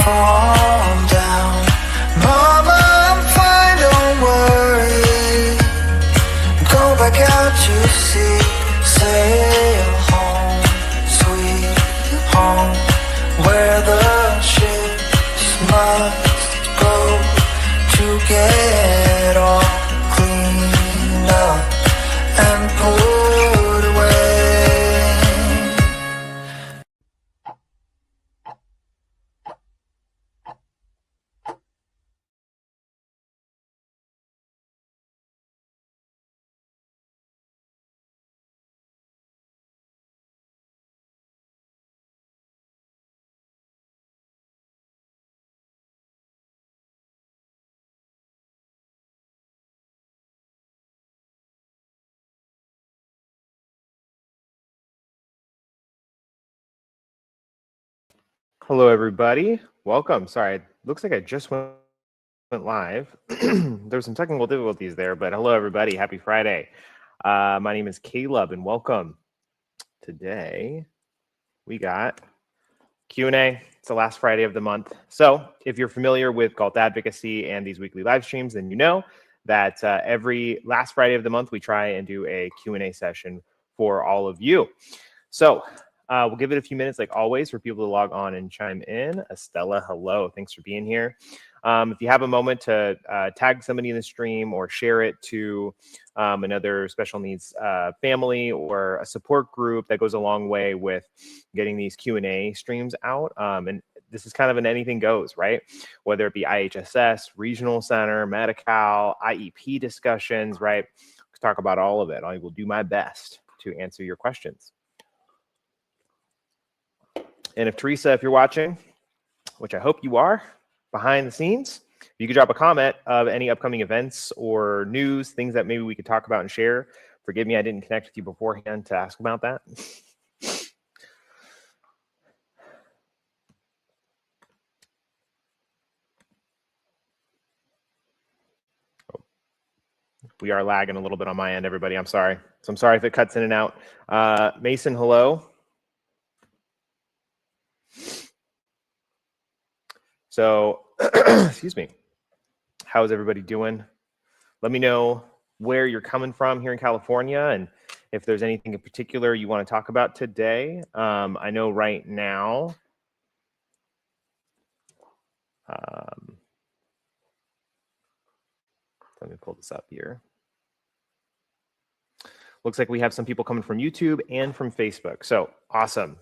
fall down. Mama, I'm fine, don't worry. Go back out to sea, sail home, sweet home, where the ships must go to get all cleaned up and put away. Hello, everybody. Welcome. Sorry, it looks like I just went live. There's some technical difficulties there, but hello, everybody. Happy Friday. My name is Caleb, and welcome. Today, we got Q&A. It's the last Friday of the month. So if you're familiar with Galt Advocacy and these weekly live streams, then you know that every last Friday of the month, we try and do a Q&A session for all of you. So we'll give it a few minutes, like always, for people to log on and chime in. Estella, hello. Thanks for being here. If you have a moment to tag somebody in the stream or share it to another special needs family or a support group, that goes a long way with getting these Q&A streams out. And this is kind of an anything goes, right? Whether it be IHSS, Regional Center, Medi-Cal, IEP discussions, right? Let's talk about all of it. I will do my best to answer your questions. And if Teresa, if you're watching, which I hope you are, behind the scenes, you could drop a comment of any upcoming events or news, things that maybe we could talk about and share. Forgive me, I didn't connect with you beforehand to ask about that. We are lagging a little bit on my end, everybody. I'm sorry. So I'm sorry if it cuts in and out. Mason, hello. So, excuse me. How's everybody doing? Let me know where you're coming from here in California and if there's anything in particular you want to talk about today. I know right now, let me pull this up here. Looks like we have some people coming from YouTube and from Facebook. So awesome.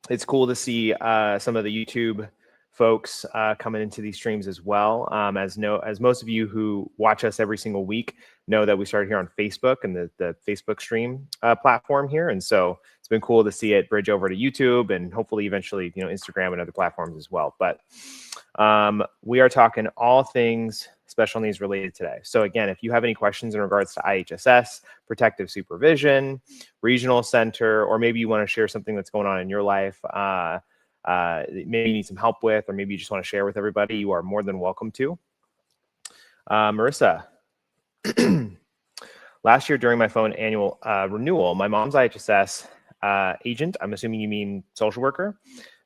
It's cool to see some of the YouTube folks coming into these streams as well. As most of you who watch us every single week know that we started here on Facebook and the Facebook stream platform here. And so it's been cool to see it bridge over to YouTube and hopefully eventually, Instagram and other platforms as well. But we are talking all things special needs related today. So again, if you have any questions in regards to IHSS, protective supervision, regional center, or maybe you want to share something that's going on in your life, maybe you need some help with, or maybe you just want to share with everybody, you are more than welcome to. Marissa, last year during my phone annual renewal, my mom's IHSS agent, I'm assuming you mean social worker,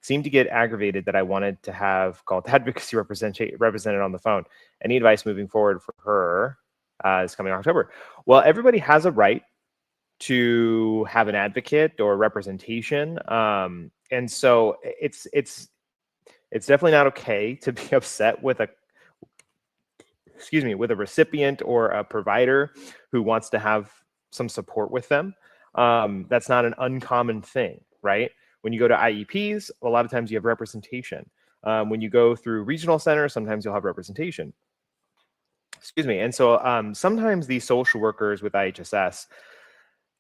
seemed to get aggravated that I wanted to have Galt Advocacy represented on the phone. Any advice moving forward for her this coming October? Well, everybody has a right to have an advocate or representation. And so it's definitely not okay to be upset with a recipient or a provider who wants to have some support with them. That's not an uncommon thing, right? When you go to IEPs, a lot of times you have representation. When you go through regional centers, sometimes you'll have representation. Excuse me. And so sometimes these social workers with IHSS,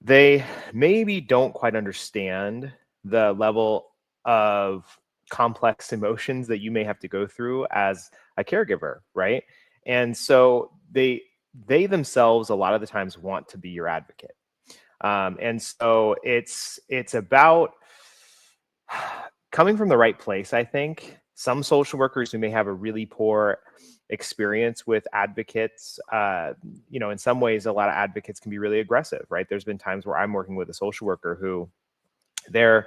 they maybe don't quite understand the level of complex emotions that you may have to go through as a caregiver, right? And so they themselves a lot of the times want to be your advocate. And so it's about coming from the right place, I think. Some social workers who may have a really poor experience with advocates, in some ways, a lot of advocates can be really aggressive, right? There's been times where I'm working with a social worker who the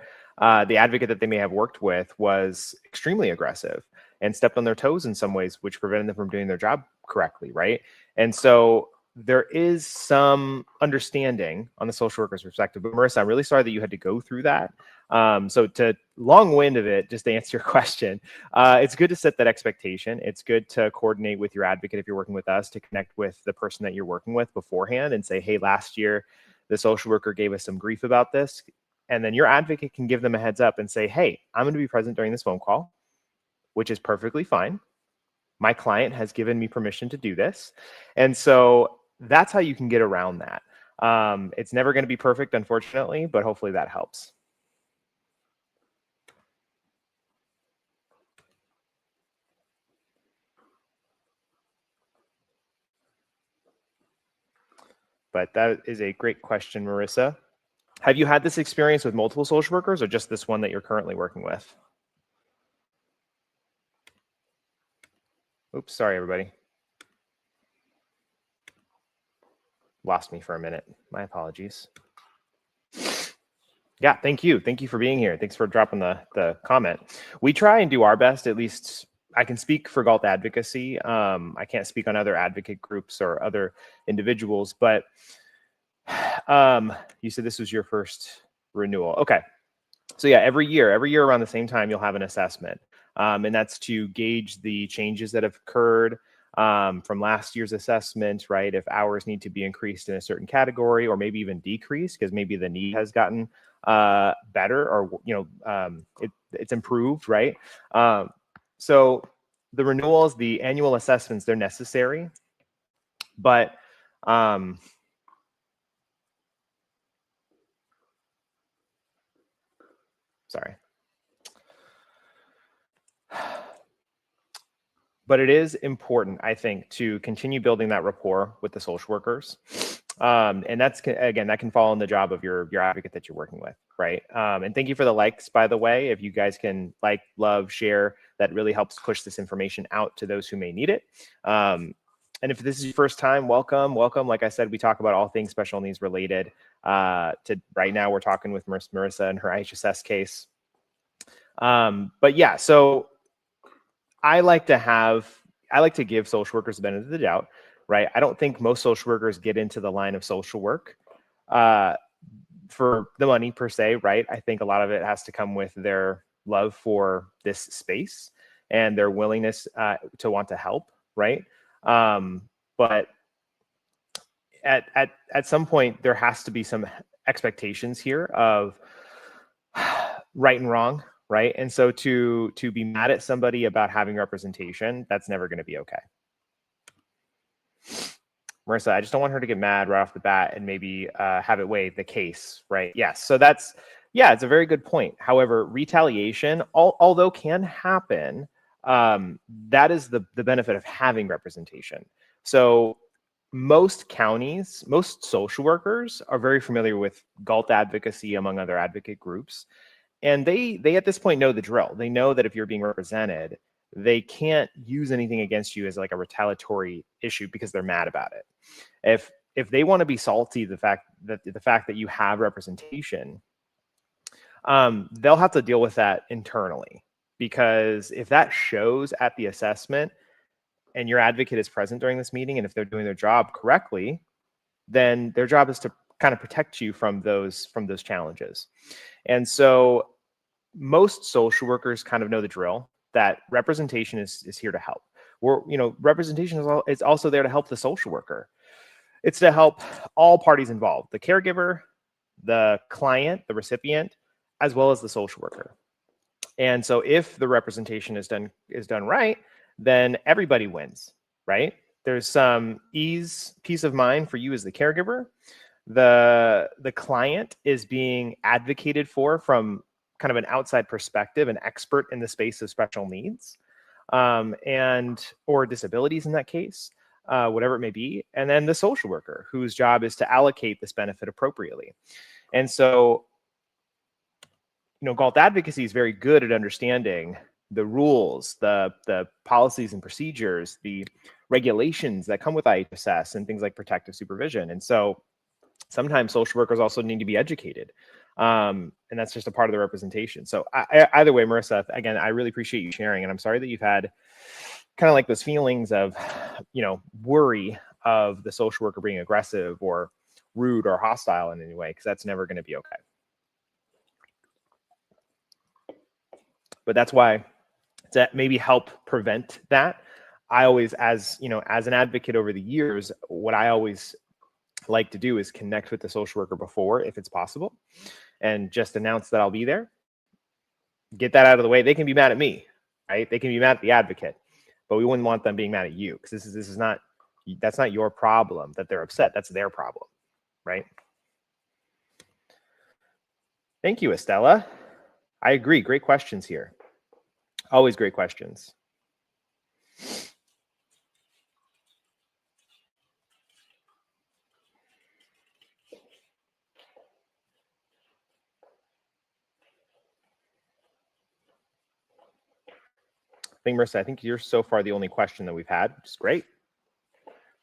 advocate that they may have worked with was extremely aggressive. and stepped on their toes in some ways, which prevented them from doing their job correctly, right? And so there is some understanding on the social worker's perspective. But Marissa, I'm really sorry that you had to go through that. So to long wind of it, just to answer your question, it's good to set that expectation. It's good to coordinate with your advocate if you're working with us, to connect with the person that you're working with beforehand and say, hey, last year, the social worker gave us some grief about this. And then your advocate can give them a heads up and say, hey, I'm going to be present during this phone call, which is perfectly fine. My client has given me permission to do this. And so that's how you can get around that. It's never going to be perfect, unfortunately, but hopefully that helps. But that is a great question, Marissa. Have you had this experience with multiple social workers or just this one that you're currently working with? Oops, sorry, everybody. Lost me for a minute. My apologies. Yeah, thank you. Thank you for being here. Thanks for dropping the comment. We try and do our best, at least I can speak for Galt Advocacy. I can't speak on other advocate groups or other individuals, but you said this was your first renewal. Okay. So yeah, every year around the same time, you'll have an assessment. And that's to gauge the changes that have occurred from last year's assessment, right? If hours need to be increased in a certain category or maybe even decreased because maybe the need has gotten better or, it's improved, right? So the renewals, the annual assessments, they're necessary, but sorry. But it is important, I think, to continue building that rapport with the social workers. And that's, again, that can fall in the job of your advocate that you're working with, right? And thank you for the likes, by the way. If you guys can like, love, share, that really helps push this information out to those who may need it. And if this is your first time, welcome. Like I said, we talk about all things special needs related. To right now, we're talking with Marissa and her IHSS case. But yeah, so I like to give social workers the benefit of the doubt, right? I don't think most social workers get into the line of social work for the money per se, right? I think a lot of it has to come with their love for this space and their willingness to want to help, right? But at some point, there has to be some expectations here of right and wrong, right? And so to be mad at somebody about having representation, that's never going to be okay. Marissa, I just don't want her to get mad right off the bat and maybe have it weigh the case, right? Yes. So that's, yeah, it's a very good point. However, retaliation, although can happen, that is the benefit of having representation. So most counties, most social workers are very familiar with Galt Advocacy among other advocate groups. And they at this point know the drill. They know that if you're being represented, they can't use anything against you as like a retaliatory issue because they're mad about it. If they want to be salty, the fact that you have representation, they'll have to deal with that internally, because if that shows at the assessment and your advocate is present during this meeting, and if they're doing their job correctly, then their job is to kind of protect you from those challenges. And so most social workers kind of know the drill, that representation is here to help. Representation is also there to help the social worker. It's to help all parties involved, the caregiver, the client, the recipient, as well as the social worker. And so if the representation is done right, then everybody wins, right? There's some peace of mind for you as the caregiver. The client is being advocated for from kind of an outside perspective, an expert in the space of special needs or disabilities in that case, whatever it may be. And then the social worker, whose job is to allocate this benefit appropriately. And so, Galt Advocacy is very good at understanding the rules, the policies and procedures, the regulations that come with IHSS and things like protective supervision. And so sometimes social workers also need to be educated And that's just a part of the representation. So either way, Marissa, again, I really appreciate you sharing, and I'm sorry that you've had kind of like those feelings of, worry of the social worker being aggressive or rude or hostile in any way, because that's never going to be okay. But that's why, to maybe help prevent that, I always, as an advocate over the years, what I always like to do is connect with the social worker before, if it's possible, and just announce that I'll be there. Get that out of the way. They can be mad at me, right? They can be mad at the advocate, but we wouldn't want them being mad at you, because that's not your problem that they're upset. That's their problem, right? Thank you, Estella. I agree. Great questions here. Always great questions. Marissa, I think you're so far the only question that we've had, which is great.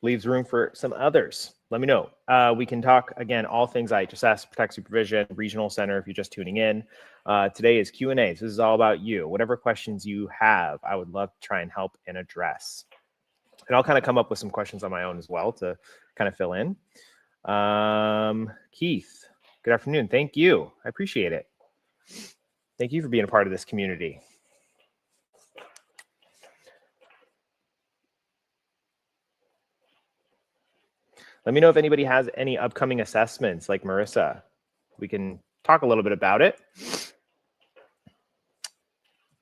Leaves room for some others. Let me know. We can talk, again, all things IHSS, Protect Supervision, Regional Center, if you're just tuning in. Today is Q&A. So this is all about you. Whatever questions you have, I would love to try and help and address. And I'll kind of come up with some questions on my own as well to kind of fill in. Keith, good afternoon. Thank you. I appreciate it. Thank you for being a part of this community. Let me know if anybody has any upcoming assessments like Marissa. We can talk a little bit about it.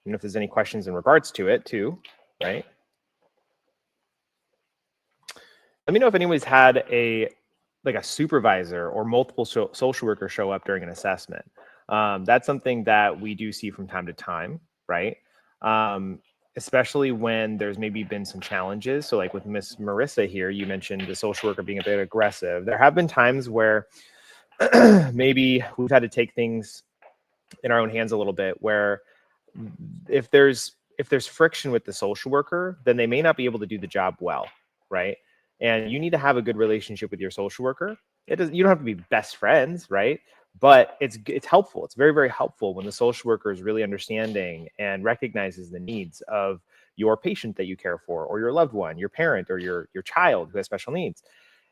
And if there's any questions in regards to it too, right? Let me know if anybody's had a supervisor or multiple social workers show up during an assessment. That's something that we do see from time to time, right? Especially when there's maybe been some challenges. So like with Miss Marissa here, you mentioned the social worker being a bit aggressive. There have been times where maybe we've had to take things in our own hands a little bit, where if there's friction with the social worker, then they may not be able to do the job well, right? And you need to have a good relationship with your social worker. You don't have to be best friends, right? But it's helpful. It's very, very helpful when the social worker is really understanding and recognizes the needs of your patient that you care for, or your loved one, your parent, or your child who has special needs.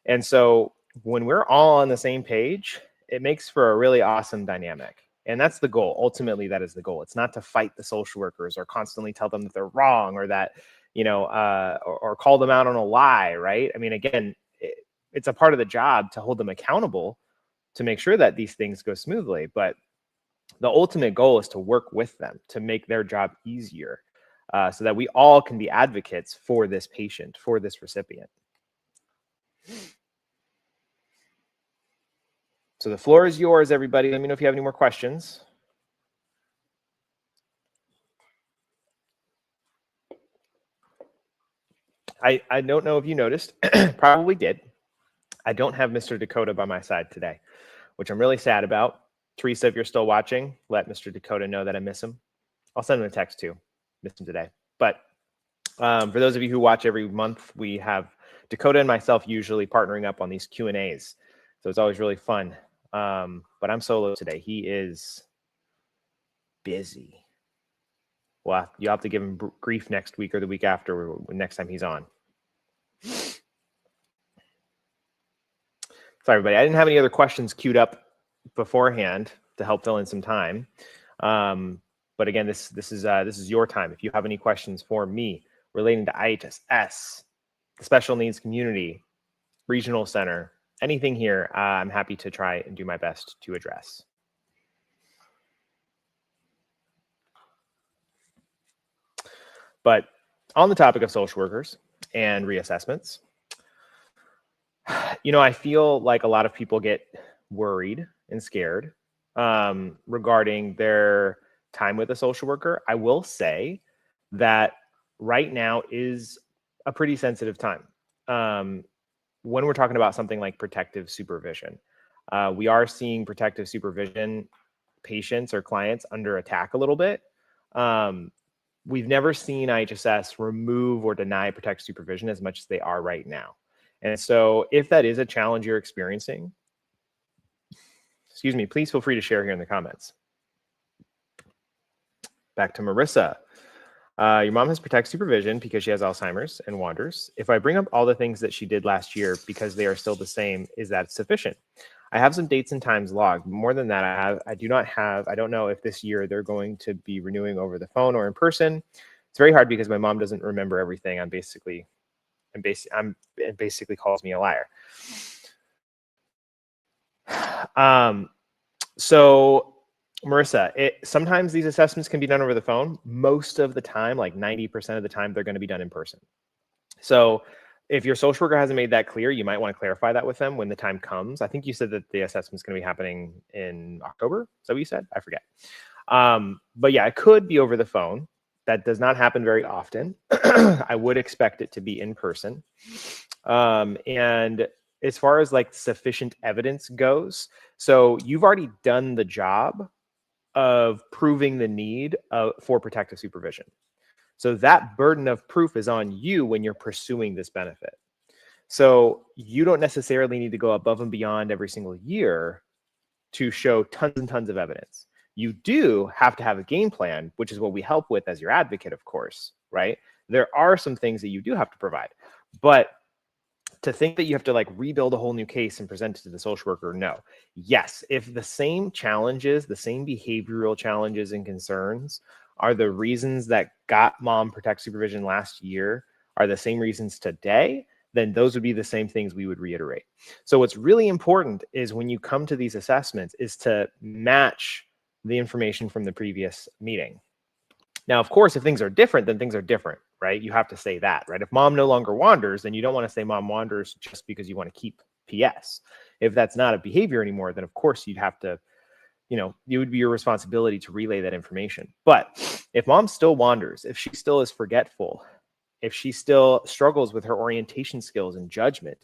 And so when we're all on the same page, it makes for a really awesome dynamic. And that's the goal. Ultimately, that is the goal. It's not to fight the social workers or constantly tell them that they're wrong, or that, or call them out on a lie, right? I mean, again, it's a part of the job to hold them accountable, to make sure that these things go smoothly. But the ultimate goal is to work with them to make their job easier, so that we all can be advocates for this patient, for this recipient. So the floor is yours, everybody. Let me know if you have any more questions. I don't know if you noticed, probably did. I don't have Mr. Dakota by my side today, which I'm really sad about. Teresa, if you're still watching, let Mr. Dakota know that I miss him. I'll send him a text too. Miss him today. But for those of you who watch every month, we have Dakota and myself usually partnering up on these Q&As. So it's always really fun. But I'm solo today. He is busy. Well, you'll have to give him grief next week or the week after, next time he's on. Sorry, everybody. I didn't have any other questions queued up beforehand to help fill in some time. But again, this is your time. If you have any questions for me relating to IHSS, the special needs community, regional center, anything here, I'm happy to try and do my best to address. But on the topic of social workers and reassessments, I feel like a lot of people get worried and scared regarding their time with a social worker. I will say that right now is a pretty sensitive time. When we're talking about something like protective supervision, we are seeing protective supervision patients or clients under attack a little bit. We've never seen IHSS remove or deny protective supervision as much as they are right now. And so if that is a challenge you're experiencing, excuse me, please feel free to share here in the comments. Back to Marissa. Your mom has protect supervision because she has Alzheimer's and wanders. If I bring up all the things that she did last year because they are still the same, is that sufficient? I have some dates and times logged. More than that, I don't know if this year they're going to be renewing over the phone or in person. It's very hard because my mom doesn't remember everything. It basically calls me a liar. So Marissa, sometimes these assessments can be done over the phone. Most of the time, like 90% of the time, they're going to be done in person. So if your social worker hasn't made that clear, you might want to clarify that with them when the time comes. I think you said that the assessment is going to be happening in October. Is that what you said? I forget. But yeah, it could be over the phone. That does not happen very often. I would expect it to be in person. And as far as like sufficient evidence goes, so you've already done the job of proving the need for protective supervision. So that burden of proof is on you when you're pursuing this benefit. So you don't necessarily need to go above and beyond every single year to show tons and tons of evidence. You do have to have a game plan, which is what we help with as your advocate, of course, right? There are some things that you do have to provide, but to think that you have to like rebuild a whole new case and present it to the social worker, no. Yes, if the same challenges, the same behavioral challenges and concerns are the reasons that got mom protect supervision last year are the same reasons today, then those would be the same things we would reiterate. So what's really important is when you come to these assessments is to match the information from the previous meeting. Now, of course, if things are different, then things are different, right? You have to say that, right? If mom no longer wanders, then you don't want to say mom wanders just because you want to keep PS. If that's not a behavior anymore, then of course you'd have to, it would be your responsibility to relay that information. But if mom still wanders, if she still is forgetful, if she still struggles with her orientation skills and judgment,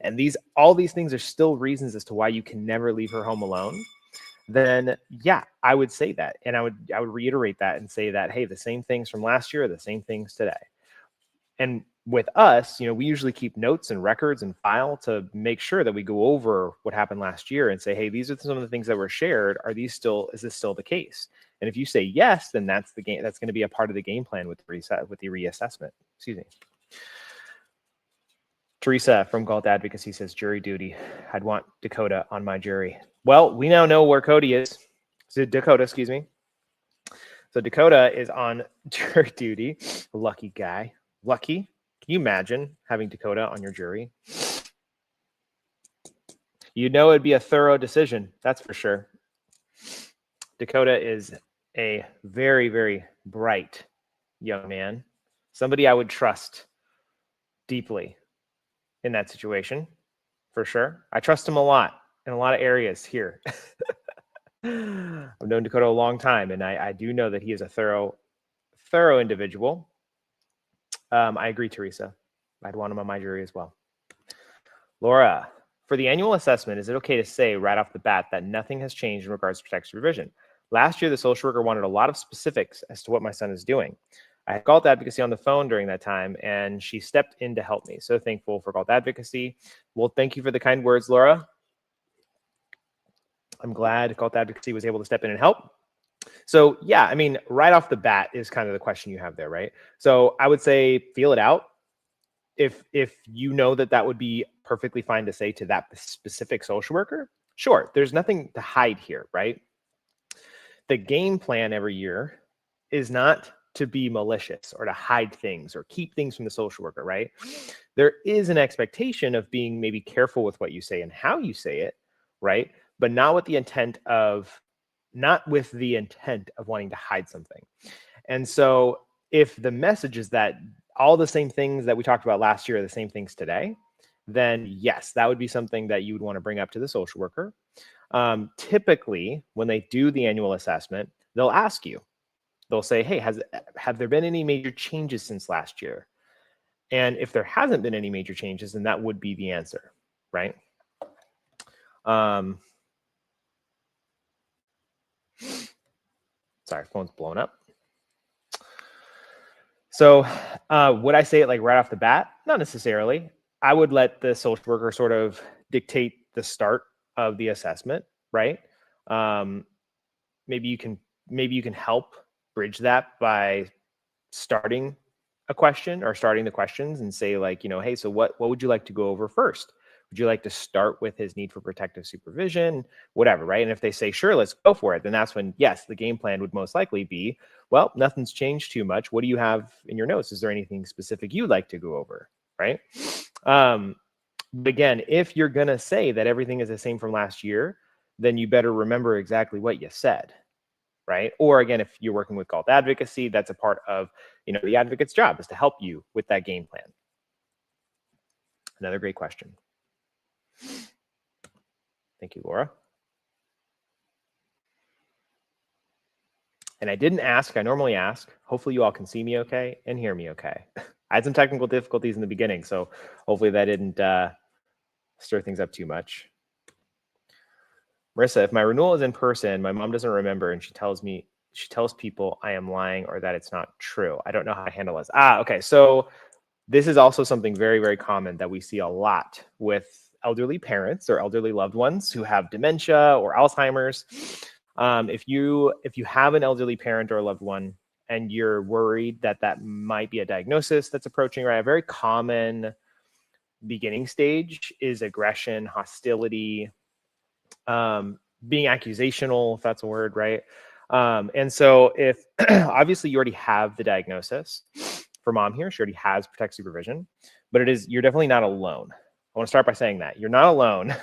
and all these things are still reasons as to why you can never leave her home alone, then yeah, I would say that. And I would reiterate that and say that, hey, the same things from last year are the same things today. And with us, we usually keep notes and records and file to make sure that we go over what happened last year and say, hey, these are some of the things that were shared. Is this still the case? And if you say yes, then that's going to be a part of the game plan with the reassessment. Excuse me. Teresa from Galt Advocacy says jury duty. I'd want Dakota on my jury. Well, we now know where Cody is. So Dakota, excuse me. So Dakota is on jury duty. Lucky guy. Lucky. Can you imagine having Dakota on your jury? It'd be a thorough decision. That's for sure. Dakota is a very, very bright young man. Somebody I would trust deeply in that situation, for sure. I trust him a lot in a lot of areas here. I've known Dakota a long time, and I do know that he is a thorough individual. I agree, Teresa. I'd want him on my jury as well. Laura, for the annual assessment, is it okay to say right off the bat that nothing has changed in regards to protective supervision? Last year, the social worker wanted a lot of specifics as to what my son is doing. I had Galt Advocacy on the phone during that time, and she stepped in to help me. So thankful for Galt Advocacy. Well, thank you for the kind words, Laura. I'm glad Galt Advocacy was able to step in and help. So yeah, right off the bat is kind of the question you have there, right? So I would say feel it out. If you know that would be perfectly fine to say to that specific social worker, sure, there's nothing to hide here, right? The game plan every year is not to be malicious or to hide things or keep things from the social worker, right? There is an expectation of being maybe careful with what you say and how you say it, right? But not with the intent of wanting to hide something. And so if the message is that all the same things that we talked about last year are the same things today, then yes, that would be something that you would want to bring up to the social worker. Typically, when they do the annual assessment, they'll ask you, they'll say, hey, have there been any major changes since last year? And if there hasn't been any major changes, then that would be the answer, right? Sorry, phone's blown up. So would I say it like right off the bat? Not necessarily. I would let the social worker sort of dictate the start of the assessment, right? maybe you can help bridge that by starting a question or starting the questions and say, like, hey, so what would you like to go over first? Would you like to start with his need for protective supervision, whatever, right? And if they say, sure, let's go for it, then that's when, yes, the game plan would most likely be, well, nothing's changed too much. What do you have in your notes? Is there anything specific you'd like to go over, right? But again, if you're going to say that everything is the same from last year, then you better remember exactly what you said, right? Or again, if you're working with cult advocacy, that's a part of, the advocate's job is to help you with that game plan. Another great question. Thank you, Laura. And I didn't ask, I normally ask. Hopefully you all can see me okay and hear me okay. I had some technical difficulties in the beginning, so hopefully that didn't stir things up too much. Marissa, if my renewal is in person, my mom doesn't remember and she tells people I am lying or that it's not true. I don't know how to handle this. Okay. So this is also something very, very common that we see a lot with elderly parents or elderly loved ones who have dementia or Alzheimer's. If you have an elderly parent or a loved one and you're worried that might be a diagnosis that's approaching, right? A very common beginning stage is aggression, hostility, being accusational, if that's a word, right? And so if obviously you already have the diagnosis for mom here, she already has protective supervision, but you're definitely not alone. I want to start by saying that you're not alone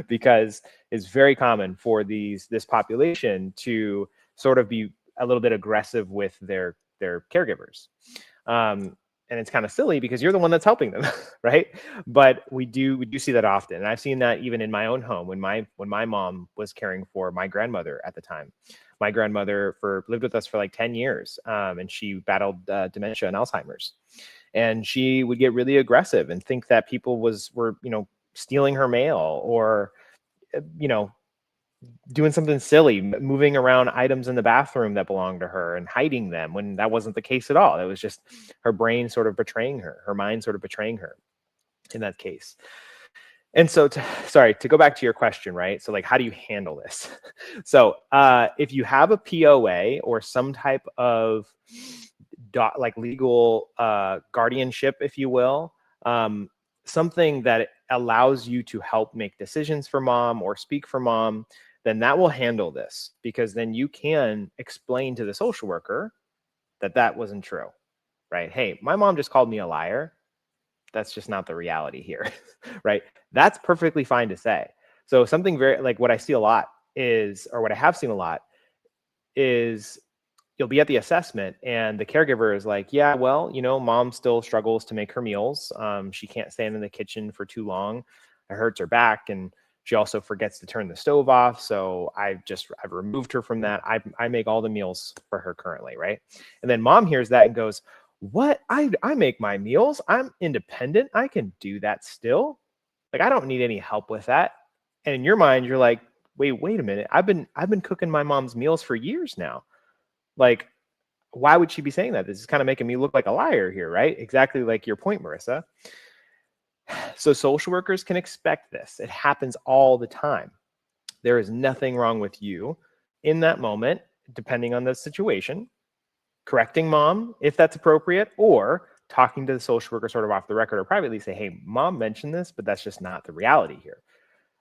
because it's very common for this population to sort of be a little bit aggressive with their caregivers. And it's kind of silly because you're the one that's helping them, right? But we do see that often. And I've seen that even in my own home when my mom was caring for my grandmother at the time. My grandmother lived with us for like 10 years, and she battled dementia and Alzheimer's. And she would get really aggressive and think that people were stealing her mail or doing something silly, moving around items in the bathroom that belonged to her and hiding them when that wasn't the case at all. It was just her brain sort of betraying her mind sort of betraying her in that case. And so to go back to your question, right? So like, how do you handle this? So if you have a POA or some type of legal guardianship, if you will, something that allows you to help make decisions for mom or speak for mom, then that will handle this, because then you can explain to the social worker that wasn't true, right? Hey, my mom just called me a liar. That's just not the reality here, right? That's perfectly fine to say. So something very like what I see a lot is, or what I have seen a lot is, you'll be at the assessment and the caregiver is like, yeah, well, mom still struggles to make her meals. She can't stand in the kitchen for too long. It hurts her back. And she also forgets to turn the stove off. So I've removed her from that. I make all the meals for her currently, right? And then mom hears that and goes, what? I make my meals. I'm independent. I can do that still. Like, I don't need any help with that. And in your mind, you're like, wait a minute. I've been cooking my mom's meals for years now. Like, why would she be saying that? This is kind of making me look like a liar here, right? Exactly like your point, Marissa. So social workers can expect this. It happens all the time. There is nothing wrong with you in that moment, depending on the situation, correcting mom if that's appropriate, or talking to the social worker sort of off the record or privately, say, hey, mom mentioned this, but that's just not the reality here.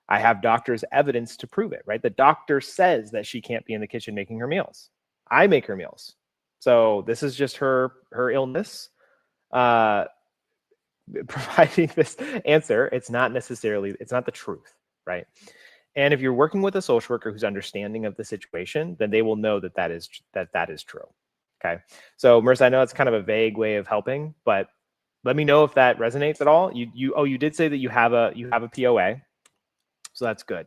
I have doctor's evidence to prove it, right? The doctor says that she can't be in the kitchen making her meals. I make her meals. So this is just her illness providing this answer. It's not the truth, right? And if you're working with a social worker who's understanding of the situation, then they will know that is true. Okay. So Marissa, I know it's kind of a vague way of helping, but let me know if that resonates at all. You did say that you have a POA. So that's good.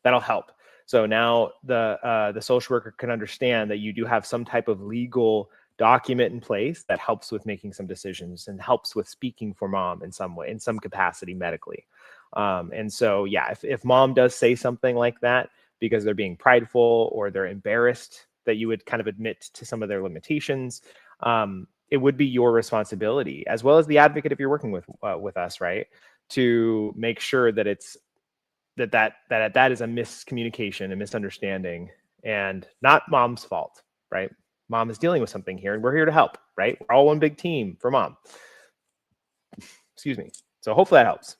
That'll help. So now the social worker can understand that you do have some type of legal document in place that helps with making some decisions and helps with speaking for mom in some way, in some capacity medically. And so, yeah, if mom does say something like that because they're being prideful or they're embarrassed that you would kind of admit to some of their limitations, it would be your responsibility, as well as the advocate if you're working with us, right, to make sure that it's that is a miscommunication, a misunderstanding, and not mom's fault, right? Mom is dealing with something here, and we're here to help, right? We're all one big team for mom. Excuse me. So hopefully that helps.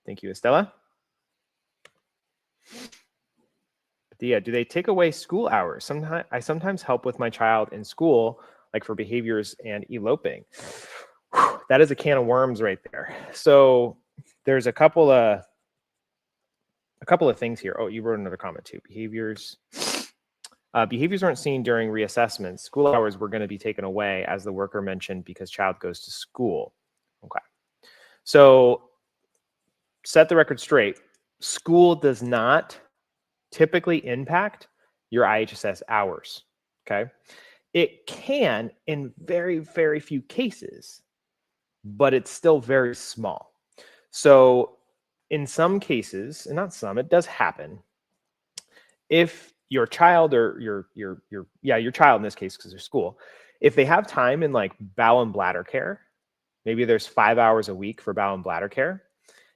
Thank you, Estella. Do they take away school hours? I sometimes help with my child in school, like for behaviors and eloping. That is a can of worms right there. So there's a couple of things here. Oh, you wrote another comment too. Behaviors aren't seen during reassessments. School hours were going to be taken away, as the worker mentioned, because child goes to school. Okay. So set the record straight. School does not typically impact your IHSS hours, okay? It can in very, very few cases, but it's still very small. So in some cases, and not some, it does happen, if your child or your child in this case, because they're school, if they have time in like bowel and bladder care, maybe there's 5 hours a week for bowel and bladder care.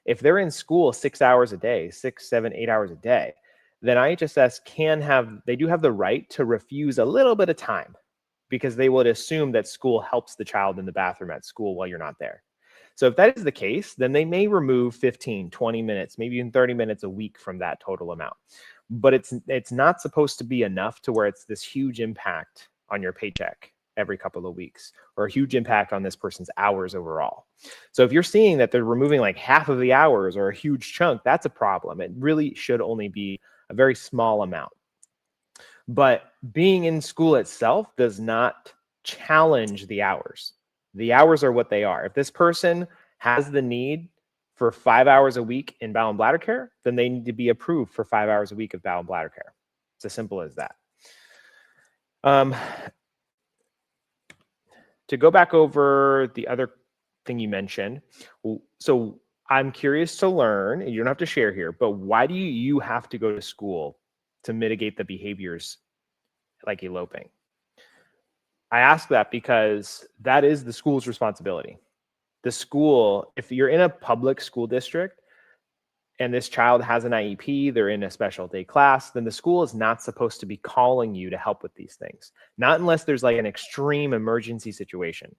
If they're in school 6 hours a day, 6, 7, 8 hours a day, then IHSS they do have the right to refuse a little bit of time, because they would assume that school helps the child in the bathroom at school while you're not there. So if that is the case, then they may remove 15, 20 minutes, maybe even 30 minutes a week from that total amount. But it's not supposed to be enough to where it's this huge impact on your paycheck every couple of weeks, or a huge impact on this person's hours overall. So if you're seeing that they're removing like half of the hours or a huge chunk, that's a problem. It really should only be a very small amount. But being in school itself does not challenge the hours. The hours are what they are. If this person has the need for 5 hours a week in bowel and bladder care, then they need to be approved for 5 hours a week of bowel and bladder care. It's as simple as that. To go back over the other thing you mentioned, so I'm curious to learn, and you don't have to share here, but why do you have to go to school to mitigate the behaviors like eloping? I ask that because that is the school's responsibility. The school, if you're in a public school district and this child has an IEP, they're in a special day class, then the school is not supposed to be calling you to help with these things. Not unless there's like an extreme emergency situation.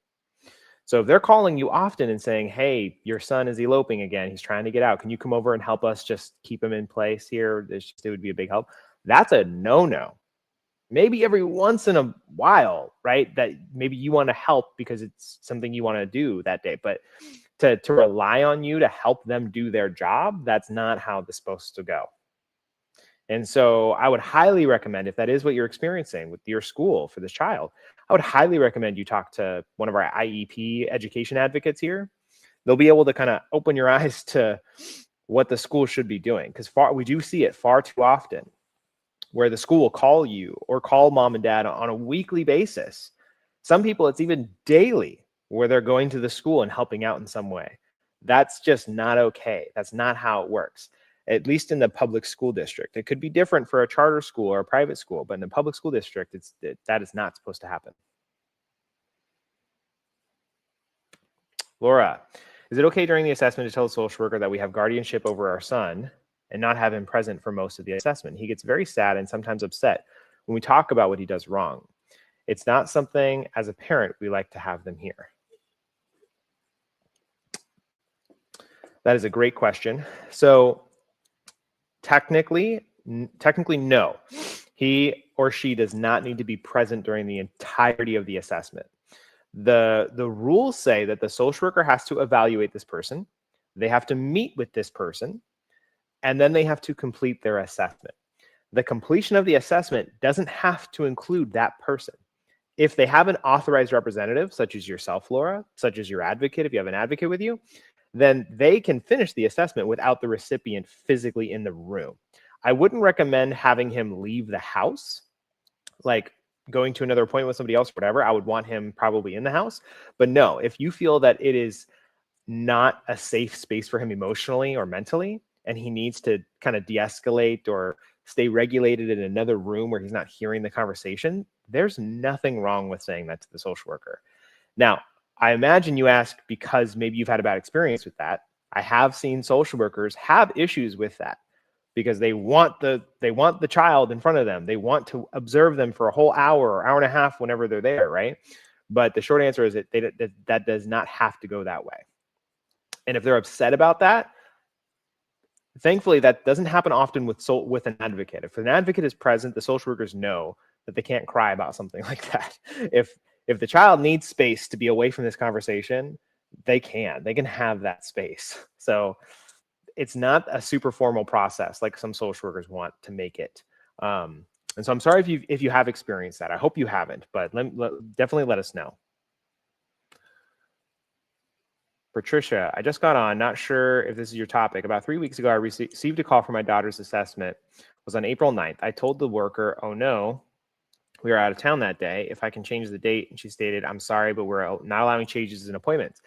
So if they're calling you often and saying, hey, your son is eloping again, he's trying to get out, can you come over and help us just keep him in place here? It would be a big help. That's a no-no. Maybe every once in a while, right? That maybe you want to help because it's something you want to do that day. But to rely on you to help them do their job, that's not how it's supposed to go. And so I would highly recommend, if that is what you're experiencing with your school for this child, I would highly recommend you talk to one of our IEP education advocates here. They'll be able to kind of open your eyes to what the school should be doing, because we do see it far too often where the school will call you or call mom and dad on a weekly basis. Some people, it's even daily, where they're going to the school and helping out in some way. That's just not okay. That's not how it works, at least in the public school district. It could be different for a charter school or a private school, but in the public school district, that is not supposed to happen. Laura, is it okay during the assessment to tell the social worker that we have guardianship over our son and not have him present for most of the assessment? He gets very sad and sometimes upset when we talk about what he does wrong. It's not something as a parent we like to have them hear. That is a great question. So technically, no. He or she does not need to be present during the entirety of the assessment. The rules say that the social worker has to evaluate this person, they have to meet with this person, and then they have to complete their assessment. The completion of the assessment doesn't have to include that person. If they have an authorized representative, such as yourself, Laura, such as your advocate, if you have an advocate with you, then they can finish the assessment without the recipient physically in the room. I wouldn't recommend having him leave the house, like going to another appointment with somebody else or whatever. I would want him probably in the house. But no, if you feel that it is not a safe space for him emotionally or mentally, and he needs to kind of de-escalate or stay regulated in another room where he's not hearing the conversation, there's nothing wrong with saying that to the social worker. Now, I imagine you ask because maybe you've had a bad experience with that. I have seen social workers have issues with that because they want the child in front of them. They want to observe them for a whole hour or hour and a half whenever they're there, right? But the short answer is that does not have to go that way. And if they're upset about that, thankfully that doesn't happen often with an advocate. If an advocate is present, the social workers know that they can't cry about something like that. If the child needs space to be away from this conversation, they can have that space. So it's not a super formal process like some social workers want to make it. And so I'm sorry if you have experienced that. I hope you haven't, but definitely let us know. Patricia, I just got on, not sure if this is your topic. About 3 weeks ago, I received a call for my daughter's assessment. It was on April 9th. I told the worker, oh no, we are out of town that day. If I can change the date. And she stated, I'm sorry, but we're not allowing changes in appointments.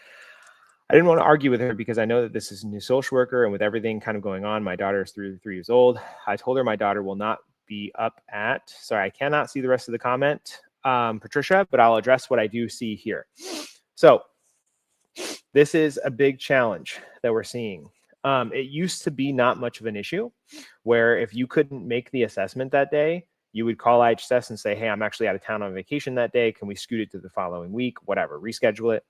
I didn't want to argue with her because I know that this is a new social worker, and with everything kind of going on, my daughter is 3 years old. I told her my daughter will not be up at, sorry, I cannot see the rest of the comment, Patricia, but I'll address what I do see here. So this is a big challenge that we're seeing. It used to be not much of an issue where if you couldn't make the assessment that day, you would call IHSS and say, hey, I'm actually out of town on vacation that day. Can we scoot it to the following week? Whatever, reschedule it.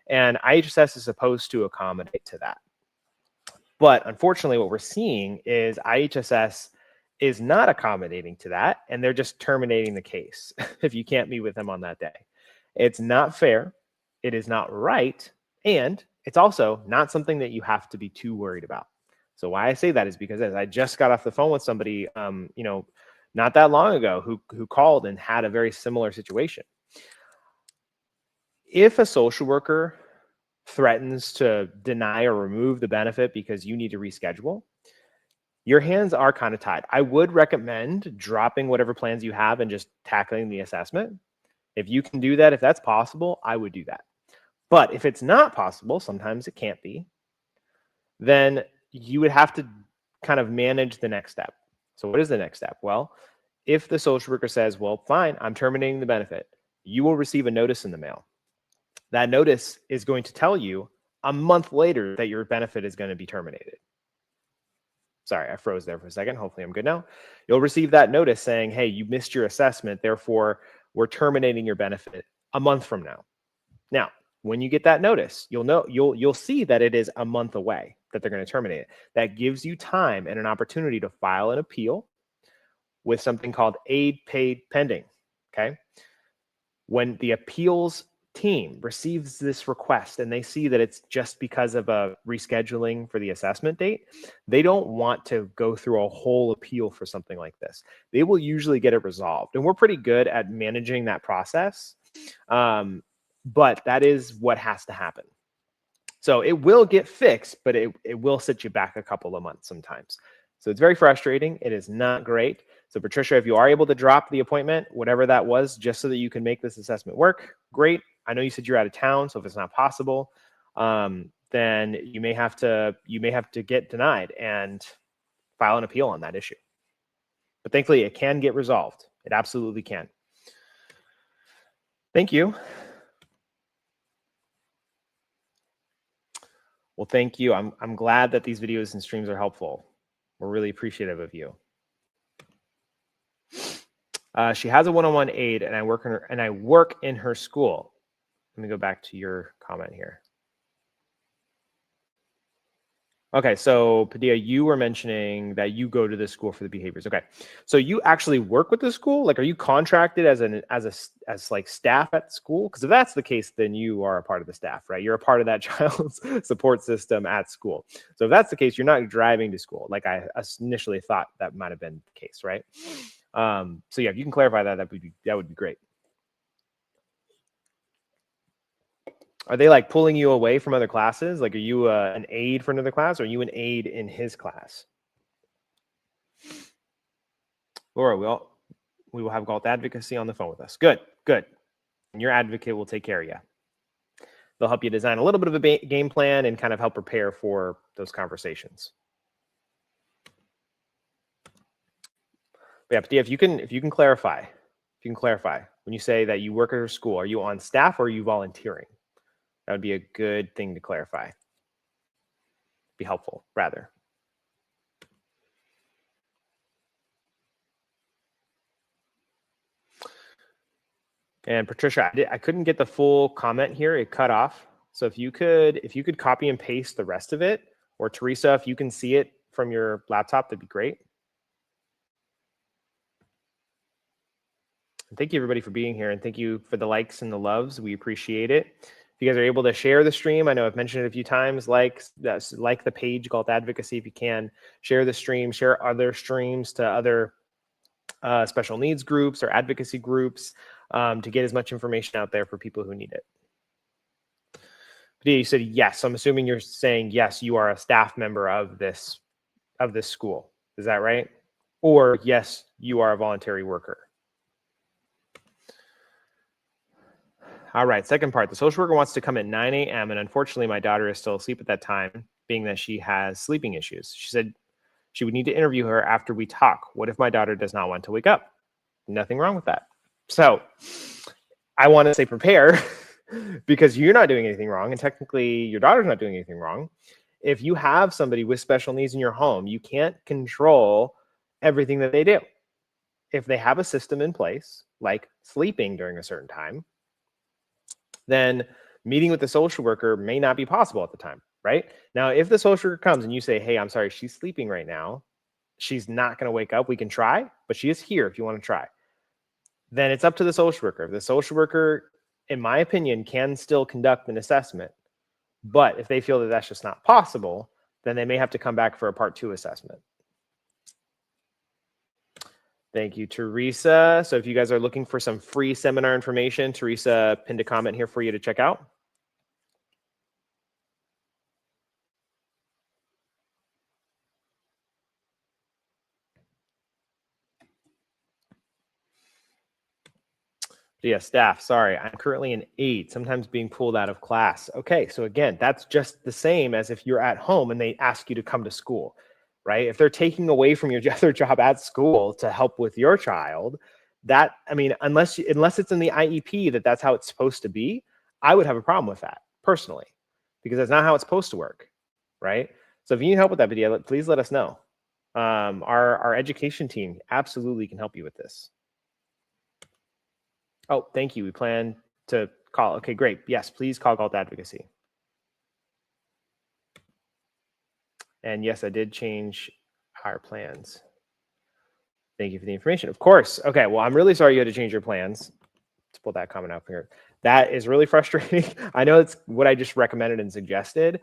And IHSS is supposed to accommodate to that. But unfortunately, what we're seeing is IHSS is not accommodating to that, and they're just terminating the case if you can't meet with them on that day. It's not fair. It is not right. And it's also not something that you have to be too worried about. So why I say that is because as I just got off the phone with somebody, not that long ago who called and had a very similar situation. If a social worker threatens to deny or remove the benefit because you need to reschedule, your hands are kind of tied. I would recommend dropping whatever plans you have and just tackling the assessment. If you can do that, if that's possible, I would do that. But if it's not possible, sometimes it can't be, then you would have to kind of manage the next step. So what is the next step? Well, if the social worker says, well, fine, I'm terminating the benefit, you will receive a notice in the mail. That notice is going to tell you a month later that your benefit is going to be terminated. Sorry, I froze there for a second. Hopefully I'm good now. You'll receive that notice saying, hey, you missed your assessment. Therefore, we're terminating your benefit a month from now. Now, when you get that notice, you'll see that it is a month away that they're going to terminate it. That gives you time and an opportunity to file an appeal with something called aid paid pending. Okay. When the appeals team receives this request and they see that it's just because of a rescheduling for the assessment date, they don't want to go through a whole appeal for something like this. They will usually get it resolved. And we're pretty good at managing that process. But that is what has to happen. So it will get fixed, but it will set you back a couple of months sometimes. So it's very frustrating. It is not great. So Patricia, if you are able to drop the appointment, whatever that was, just so that you can make this assessment work, great. I know you said you're out of town, so if it's not possible, then you may have to get denied and file an appeal on that issue. But thankfully, it can get resolved. It absolutely can. Thank you. Well, thank you. I'm glad that these videos and streams are helpful. We're really appreciative of you. She has a one-on-one aide, and I work in her school. Let me go back to your comment here. Okay, so Padilla, you were mentioning that you go to the school for the behaviors. Okay, so you actually work with the school? Like, are you contracted as like staff at the school? Because if that's the case, then you are a part of the staff, right? You're a part of that child's support system at school. So if that's the case, you're not driving to school, like I initially thought that might have been the case, right? So yeah, if you can clarify that, that would be great. Are they like pulling you away from other classes? Like, are you an aide for another class, or are you an aide in his class? Laura, we will have Galt Advocacy on the phone with us. Good. And your advocate will take care of you. They'll help you design a little bit of a game plan and kind of help prepare for those conversations. But yeah, if you can clarify, when you say that you work at her school, are you on staff or are you volunteering? That would be a good thing to clarify. be helpful, rather. And Patricia, I couldn't get the full comment here. It cut off. So if you could copy and paste the rest of it, or Teresa, if you can see it from your laptop, that'd be great. And thank you everybody for being here, and thank you for the likes and the loves. We appreciate it. If you guys are able to share the stream, I know I've mentioned it a few times, like the page called Advocacy if you can. Share the stream, share other streams to other special needs groups or advocacy groups to get as much information out there for people who need it. Padilla, you said yes. So I'm assuming you're saying yes, you are a staff member of this school. Is that right? Or yes, you are a voluntary worker. All right, second part. The social worker wants to come at 9 a.m. and unfortunately my daughter is still asleep at that time, being that she has sleeping issues. She said she would need to interview her after we talk. What if my daughter does not want to wake up? Nothing wrong with that. So I want to say prepare because you're not doing anything wrong, and technically your daughter's not doing anything wrong. If you have somebody with special needs in your home, you can't control everything that they do. If they have a system in place, like sleeping during a certain time, then meeting with the social worker may not be possible at the time, right? Now, if the social worker comes and you say, hey, I'm sorry, she's sleeping right now, she's not going to wake up, we can try, but she is here if you want to try. Then it's up to the social worker. The social worker, in my opinion, can still conduct an assessment. But if they feel that that's just not possible, then they may have to come back for a part 2 assessment. Thank you, Teresa. So if you guys are looking for some free seminar information, Teresa pinned a comment here for you to check out. Yeah, staff, sorry, I'm currently an 8, sometimes being pulled out of class. Okay, so again, that's just the same as if you're at home and they ask you to come to school, right? If they're taking away from your other job at school to help with your child, that, I mean, unless it's in the IEP that's how it's supposed to be, I would have a problem with that personally, because that's not how it's supposed to work, right? So if you need help with that video, please let us know. Our education team absolutely can help you with this. Oh, thank you. We plan to call. Okay, great. Yes, please call Galt Advocacy. And yes, I did change our plans. Thank you for the information. Of course. Okay, well, I'm really sorry you had to change your plans. Let's pull that comment up here. That is really frustrating. I know it's what I just recommended and suggested.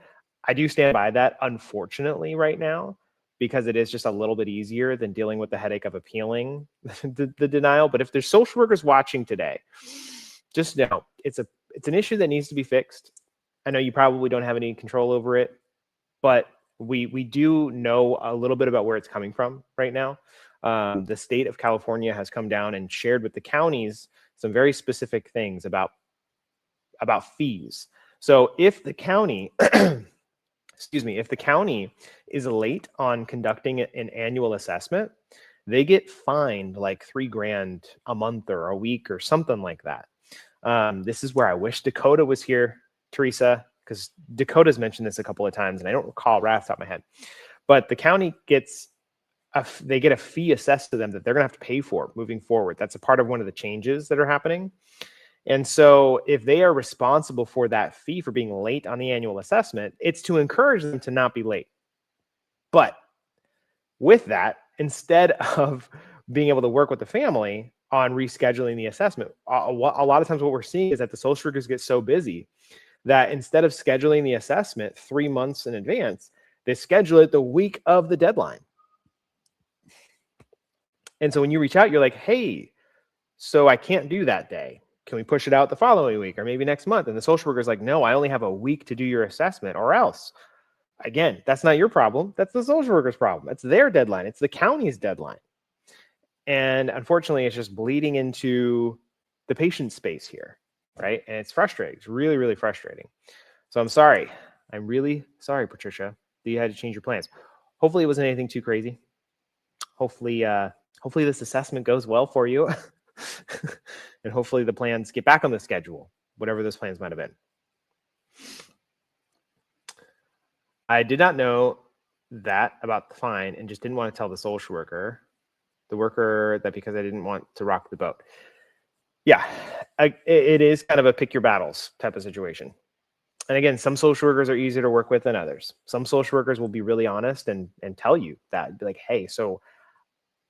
I do stand by that, unfortunately, right now, because it is just a little bit easier than dealing with the headache of appealing the denial. But if there's social workers watching today, just know it's an issue that needs to be fixed. I know you probably don't have any control over it, but we do know a little bit about where it's coming from right now. The state of California has come down and shared with the counties some very specific things about fees. So if the county if the county is late on conducting an annual assessment, they get fined like $3,000 a month or a week or something like that. This is where I wish Dakota was here, Teresa, because Dakota's mentioned this a couple of times, and I don't recall right off the top of my head. But the county gets they get a fee assessed to them that they're going to have to pay for moving forward. That's a part of one of the changes that are happening. And so if they are responsible for that fee for being late on the annual assessment, it's to encourage them to not be late. But with that, instead of being able to work with the family on rescheduling the assessment, a lot of times what we're seeing is that the social workers get so busy that instead of scheduling the assessment 3 months in advance, they schedule it the week of the deadline. And so when you reach out, you're like, hey, so I can't do that day. Can we push it out the following week or maybe next month? And the social worker is like, no, I only have a week to do your assessment, or else. Again, that's not your problem. That's the social worker's problem. It's their deadline. It's the county's deadline. And unfortunately, it's just bleeding into the patient space here, right? And it's frustrating. It's really, really frustrating. So I'm sorry. I'm really sorry, Patricia, that you had to change your plans. Hopefully it wasn't anything too crazy. Hopefully this assessment goes well for you. And hopefully the plans get back on the schedule, whatever those plans might have been. I did not know that about the fine and just didn't want to tell the social worker, that because I didn't want to rock the boat. Yeah, it is kind of a pick your battles type of situation. And again, some social workers are easier to work with than others. Some social workers will be really honest and tell you that, be like, hey, so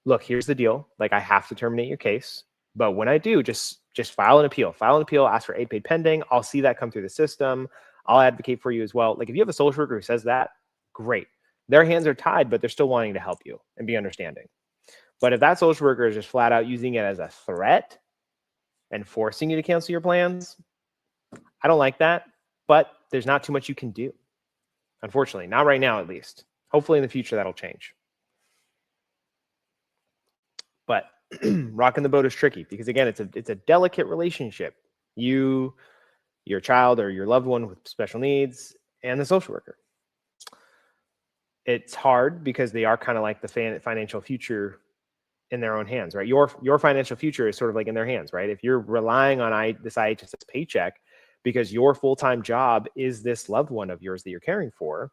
look, here's the deal. Like, I have to terminate your case, but when I do, just file an appeal. Ask for aid paid pending. I'll see that come through the system. I'll advocate for you as well. Like, if you have a social worker who says that, great. Their hands are tied, but they're still wanting to help you and be understanding. But if that social worker is just flat out using it as a threat and forcing you to cancel your plans, I don't like that. But there's not too much you can do, unfortunately. Not right now, at least. Hopefully in the future that'll change. But rocking the boat is tricky because, again, it's a delicate relationship. You, your child or your loved one with special needs, and the social worker. It's hard because they are kind of like the financial future in their own hands, right? Your financial future is sort of like in their hands, right? If you're relying on this IHSS paycheck because your full-time job is this loved one of yours that you're caring for,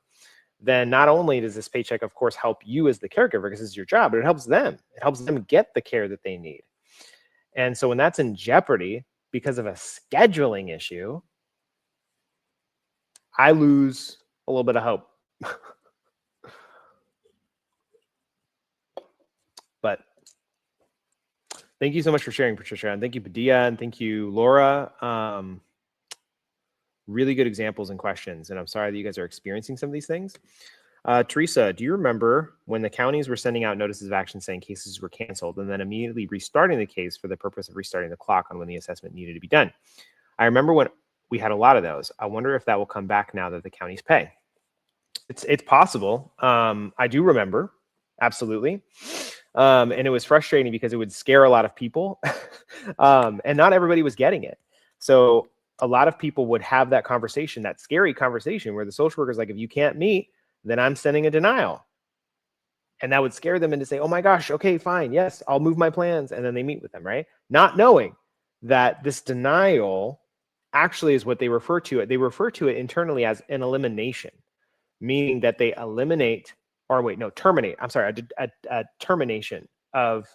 then not only does this paycheck, of course, help you as the caregiver because it's your job, but it helps them. It helps them get the care that they need. And so when that's in jeopardy because of a scheduling issue, I lose a little bit of hope. But thank you so much for sharing, Patricia. And thank you, Padilla. And thank you, Laura. Really good examples and questions. And I'm sorry that you guys are experiencing some of these things. Teresa, do you remember when the counties were sending out notices of action saying cases were canceled and then immediately restarting the case for the purpose of restarting the clock on when the assessment needed to be done? I remember when we had a lot of those. I wonder if that will come back now that the counties pay. It's possible. I do remember. Absolutely. And it was frustrating because it would scare a lot of people and not everybody was getting it. So a lot of people would have that conversation, that scary conversation where the social worker is like, if you can't meet, then I'm sending a denial. And that would scare them into say, oh my gosh, okay, fine. Yes, I'll move my plans. And then they meet with them, right? Not knowing that this denial actually is what they refer to it. They refer to it internally as an elimination, meaning that they eliminate terminate. I'm sorry, a termination of,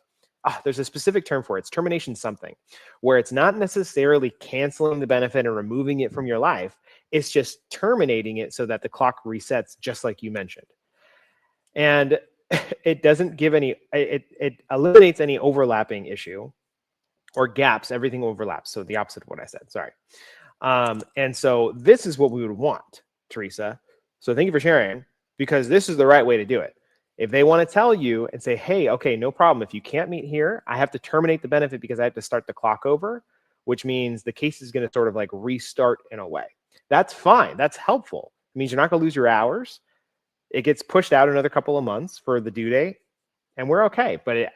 there's a specific term for it. It's termination something, where it's not necessarily canceling the benefit and removing it from your life. It's just terminating it so that the clock resets, just like you mentioned. And it doesn't give it eliminates any overlapping issue or gaps. Everything overlaps. So the opposite of what I said, sorry. And so this is what we would want, Teresa. So thank you for sharing, because this is the right way to do it. If they want to tell you and say, hey, okay, no problem. If you can't meet here, I have to terminate the benefit because I have to start the clock over, which means the case is going to sort of like restart in a way. That's fine. That's helpful. It means you're not going to lose your hours. It gets pushed out another couple of months for the due date, and we're okay. But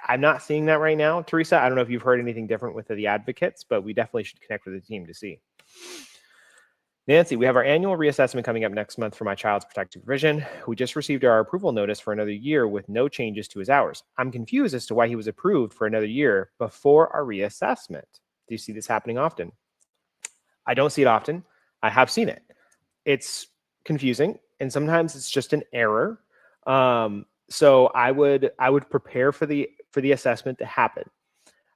I'm not seeing that right now. Teresa, I don't know if you've heard anything different with the advocates, but we definitely should connect with the team to see. Nancy, we have our annual reassessment coming up next month for my child's protective provision. We just received our approval notice for another year with no changes to his hours. I'm confused as to why he was approved for another year before our reassessment. Do you see this happening often? I don't see it often. I have seen it. It's confusing, and sometimes it's just an error. So I would prepare for the assessment to happen.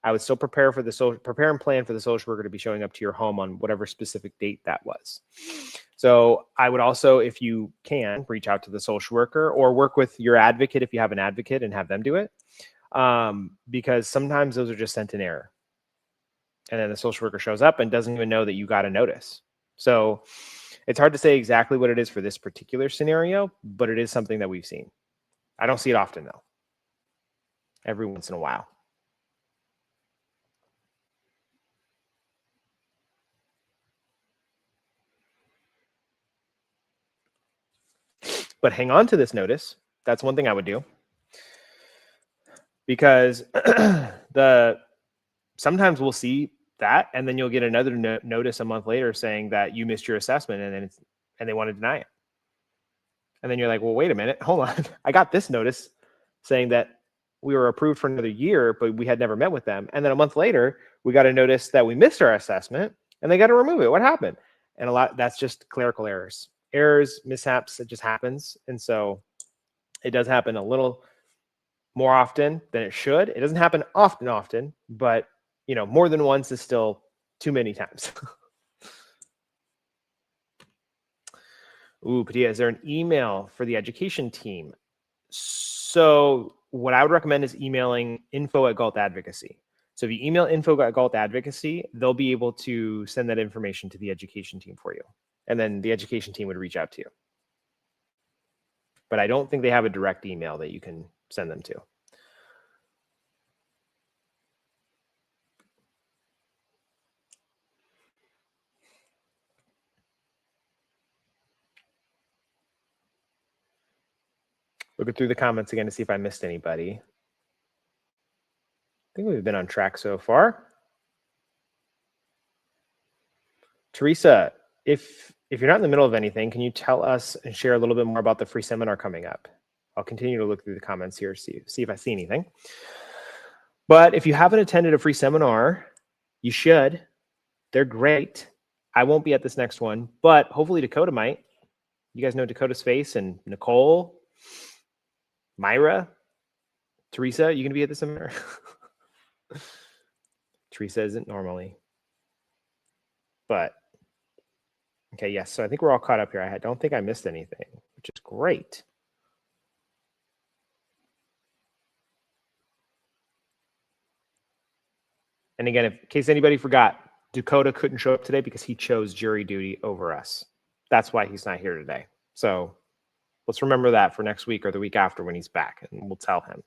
I would still prepare and plan for the social worker to be showing up to your home on whatever specific date that was. So I would also, if you can, reach out to the social worker or work with your advocate if you have an advocate and have them do it, because sometimes those are just sent in error. And then the social worker shows up and doesn't even know that you got a notice. So it's hard to say exactly what it is for this particular scenario, but it is something that we've seen. I don't see it often, though. Every once in a while. But hang on to this notice. That's one thing I would do. Because sometimes we'll see that, and then you'll get another notice a month later saying that you missed your assessment, and they want to deny it. And then you're like, well, wait a minute, hold on. I got this notice saying that we were approved for another year, but we had never met with them. And then a month later, we got a notice that we missed our assessment, and they got to remove it. What happened? And that's just clerical errors. errors, mishaps, it just happens. And so it does happen a little more often than it should. It doesn't happen often, but more than once is still too many times. Ooh, Padilla, is there an email for the education team? So what I would recommend is emailing info@Galt Advocacy. So if you email info@Galt Advocacy, they'll be able to send that information to the education team for you. And then the education team would reach out to you. But I don't think they have a direct email that you can send them to. Looking through the comments again to see if I missed anybody. I think we've been on track so far. Teresa, if you're not in the middle of anything, can you tell us and share a little bit more about the free seminar coming up? I'll continue to look through the comments here, see if I see anything. But if you haven't attended a free seminar, you should. They're great. I won't be at this next one, but hopefully Dakota might. You guys know Dakota Space and Nicole, Myra, Teresa, you gonna be at the seminar? Teresa isn't normally. But, okay, yes. So I think we're all caught up here. I don't think I missed anything, which is great. And again, in case anybody forgot, Dakota couldn't show up today because he chose jury duty over us. That's why he's not here today. So let's remember that for next week or the week after when he's back, and we'll tell him.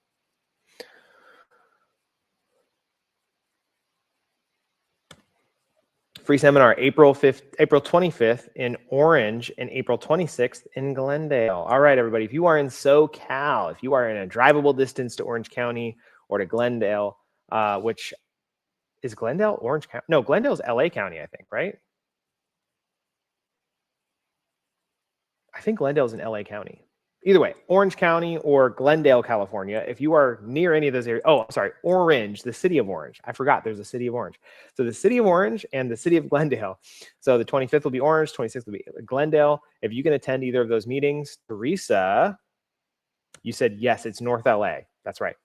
Free seminar, April 25th in Orange and April 26th in Glendale. All right, everybody, if you are in SoCal, if you are in a drivable distance to Orange County or to Glendale, which is Glendale, Orange County? No, Glendale's LA County, I think, right? I think Glendale's in LA County. Either way, Orange County or Glendale, California, if you are near any of those areas. Oh, I'm sorry, Orange, the city of Orange. I forgot there's a city of Orange. So the city of Orange and the city of Glendale. So the 25th will be Orange, 26th will be Glendale. If you can attend either of those meetings, Teresa, you said, yes, it's North LA. That's right.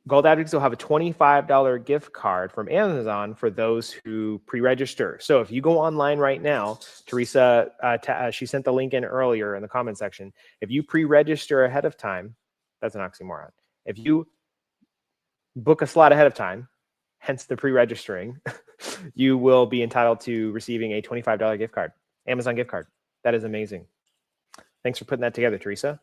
Galt Advocates will have a $25 gift card from Amazon for those who pre-register. So if you go online right now, Teresa, she sent the link in earlier in the comment section. If you pre-register ahead of time, that's an oxymoron. If you book a slot ahead of time, hence the pre-registering, you will be entitled to receiving a $25 gift card, Amazon gift card. That is amazing. Thanks for putting that together, Teresa.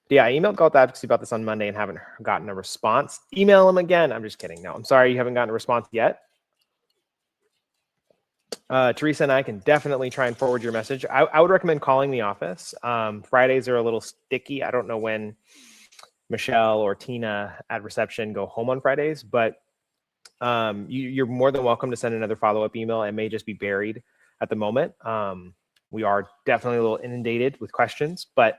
Yeah, I emailed Galt Advocacy about this on Monday and haven't gotten a response. Email them again. I'm just kidding. No, I'm sorry you haven't gotten a response yet. Teresa and I can definitely try and forward your message. I would recommend calling the office. Fridays are a little sticky. I don't know when Michelle or Tina at reception go home on Fridays, but you're more than welcome to send another follow-up email. It may just be buried at the moment. We are definitely a little inundated with questions, but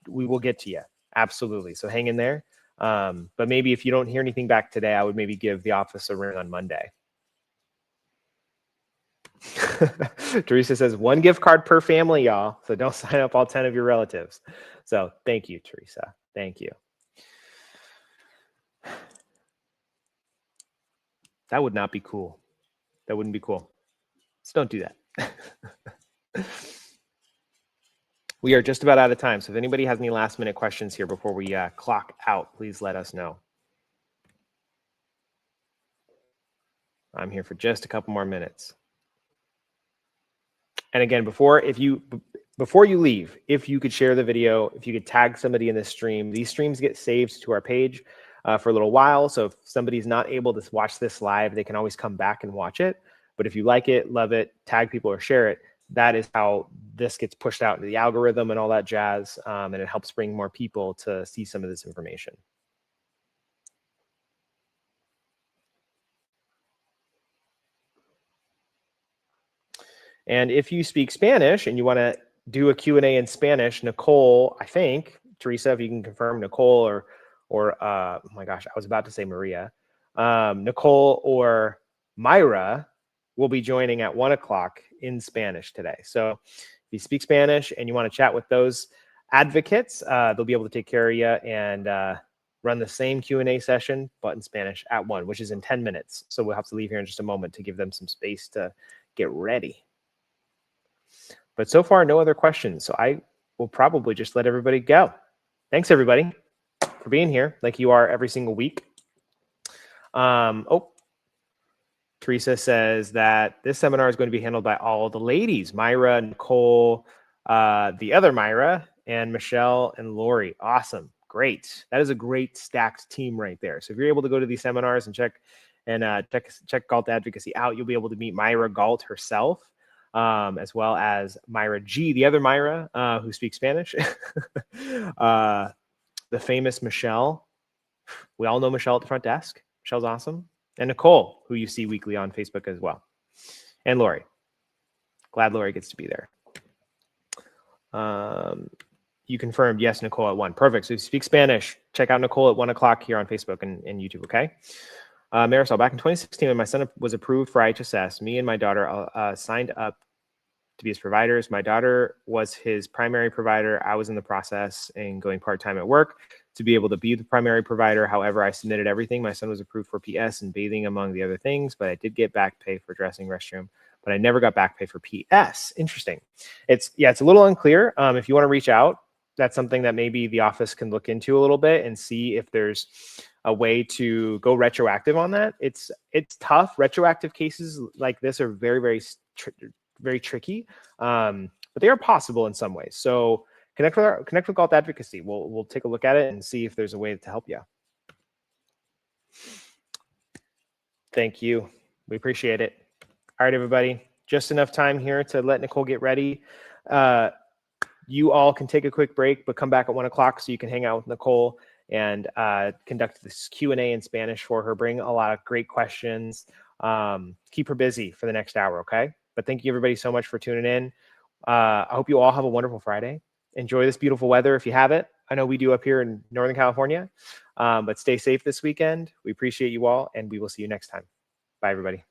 we will get to you. Absolutely. So hang in there. But maybe if you don't hear anything back today, I would maybe give the office a ring on Monday. Teresa says 1 gift card per family, y'all. So don't sign up all 10 of your relatives. So thank you, Teresa. Thank you. That would not be cool. That wouldn't be cool. So don't do that. We are just about out of time. So if anybody has any last minute questions here before we clock out, please let us know. I'm here for just a couple more minutes. And again, before you leave, if you could share the video, if you could tag somebody in this stream, these streams get saved to our page for a little while. So if somebody's not able to watch this live, they can always come back and watch it. But if you like it, love it, tag people or share it, that is how this gets pushed out into the algorithm and all that jazz. And it helps bring more people to see some of this information. And if you speak Spanish and you want to do a Q&A in Spanish, Nicole, I think, Teresa, if you can confirm, Nicole or oh my gosh, I was about to say Maria. Nicole or Myra will be joining at 1 o'clock in Spanish today. So if you speak Spanish and you want to chat with those advocates, they'll be able to take care of you and run the same Q&A session, but in Spanish at 1, which is in 10 minutes. So we'll have to leave here in just a moment to give them some space to get ready. But so far, no other questions. So I will probably just let everybody go. Thanks, everybody, for being here like you are every single week. Teresa says that this seminar is going to be handled by all the ladies, Myra, Nicole, the other Myra, and Michelle and Lori. Awesome. Great. That is a great stacked team right there. So if you're able to go to these seminars and check Galt Advocacy out, you'll be able to meet Myra Galt herself, as well as Myra G, the other Myra who speaks Spanish, the famous Michelle. We all know Michelle at the front desk. Michelle's awesome. And Nicole, who you see weekly on Facebook as well. And Lori. Glad Lori gets to be there. You confirmed, yes, Nicole at 1. Perfect. So if you speak Spanish, check out Nicole at 1 o'clock here on Facebook and YouTube, okay? Marisol, back in 2016, when my son was approved for IHSS, me and my daughter signed up to be his providers. My daughter was his primary provider. I was in the process and going part-time at work to be able to be the primary provider. However, I submitted everything. My son was approved for PS and bathing, among the other things, but I did get back pay for dressing, restroom, but I never got back pay for PS. Interesting. It's a little unclear. If you want to reach out, that's something that maybe the office can look into a little bit and see if there's a way to go retroactive on that. It's tough. Retroactive cases like this are very, very, very tricky, but they are possible in some ways. So connect with Galt Advocacy. We'll take a look at it and see if there's a way to help you. Thank you. We appreciate it. All right, everybody. Just enough time here to let Nicole get ready. You all can take a quick break, but come back at 1 o'clock so you can hang out with Nicole and conduct this Q&A in Spanish for her. Bring a lot of great questions. Keep her busy for the next hour, okay? But thank you, everybody, so much for tuning in. I hope you all have a wonderful Friday. Enjoy this beautiful weather if you have it. I know we do up here in Northern California, but stay safe this weekend. We appreciate you all, and we will see you next time. Bye, everybody.